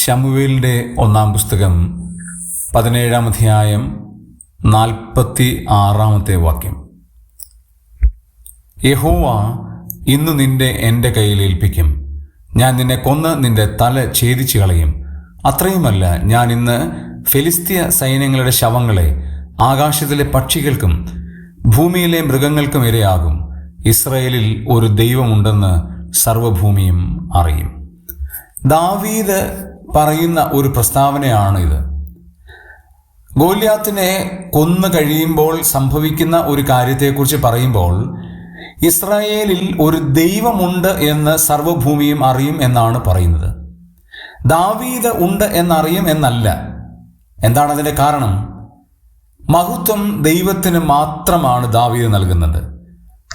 ശമൂവേലിൻ്റെ ഒന്നാം പുസ്തകം 17-ാം അധ്യായം 46-ാമത്തെ വാക്യം. യഹോവ ഇന്ന് നിന്നെ എൻ്റെ കയ്യിൽ ഏൽപ്പിക്കും. ഞാൻ നിന്നെ കൊന്ന് നിന്റെ തല ഛേദിച്ചു കളയും. അത്രയുമല്ല, ഞാൻ ഇന്ന് ഫെലിസ്ത്യ സൈന്യങ്ങളുടെ ശവങ്ങളെ ആകാശത്തിലെ പക്ഷികൾക്കും ഭൂമിയിലെ മൃഗങ്ങൾക്കും ഇരയാകും. ഇസ്രായേലിൽ ഒരു ദൈവമുണ്ടെന്ന് സർവ്വഭൂമിയും അറിയും. ദാവീദ് പറയുന്ന ഒരു പ്രസ്താവനയാണ് ഇത്. ഗോലിയാത്തിനെ കൊന്നു കഴിയുമ്പോൾ സംഭവിക്കുന്ന ഒരു കാര്യത്തെക്കുറിച്ച് പറയുമ്പോൾ ഇസ്രായേലിൽ ഒരു ദൈവമുണ്ട് എന്ന് സർവ്വഭൂമിയും അറിയും എന്നാണ് പറയുന്നത്. ദാവീദ് ഉണ്ട് എന്നറിയും എന്നല്ല. എന്താണ് അതിൻ്റെ കാരണം? മഹത്വം ദൈവത്തിന് മാത്രമാണ് ദാവീദ് നൽകുന്നത്.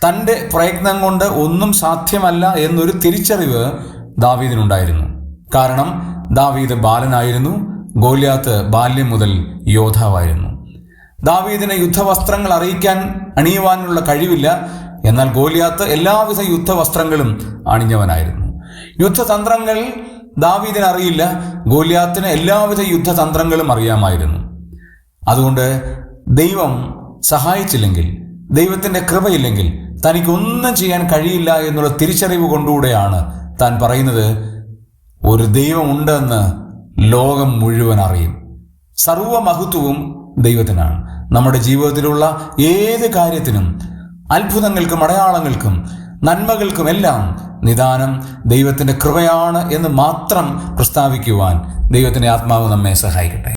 തൻ്റെ പ്രയത്നം കൊണ്ട് ഒന്നും സാധ്യമല്ല എന്നൊരു തിരിച്ചറിവ് ദാവീദിനുണ്ടായിരുന്നു. കാരണം ദാവീദ് ബാലനായിരുന്നു. ഗോലിയാത്ത് ബാല്യം മുതൽ യോദ്ധാവായിരുന്നു. ദാവീദിന് യുദ്ധവസ്ത്രങ്ങൾ അണിയുവാനുള്ള കഴിവില്ല. എന്നാൽ ഗോലിയാത്ത് എല്ലാവിധ യുദ്ധവസ്ത്രങ്ങളും അണിഞ്ഞവനായിരുന്നു. യുദ്ധതന്ത്രങ്ങൾ ദാവീദിന് അറിയില്ല. ഗോലിയാത്തിന് എല്ലാവിധ യുദ്ധതന്ത്രങ്ങളും അറിയാമായിരുന്നു. അതുകൊണ്ട് ദൈവം സഹായിച്ചില്ലെങ്കിൽ, ദൈവത്തിൻ്റെ കൃപയില്ലെങ്കിൽ തനിക്കൊന്നും ചെയ്യാൻ കഴിയില്ല എന്നുള്ള തിരിച്ചറിവ് കൊണ്ടുകൂടെയാണ് താൻ പറയുന്നത്, ഒരു ദൈവമുണ്ടെന്ന് ലോകം മുഴുവൻ അറിയും. സർവമഹത്വവും ദൈവത്തിനാണ്. നമ്മുടെ ജീവിതത്തിലുള്ള ഏത് കാര്യത്തിനും, അത്ഭുതങ്ങൾക്കും അടയാളങ്ങൾക്കും നന്മകൾക്കുമെല്ലാം നിദാനം ദൈവത്തിൻ്റെ കൃപയാണ് എന്ന് മാത്രം പ്രസ്താവിക്കുവാൻ ദൈവത്തിൻ്റെ ആത്മാവ് നമ്മെ സഹായിക്കട്ടെ.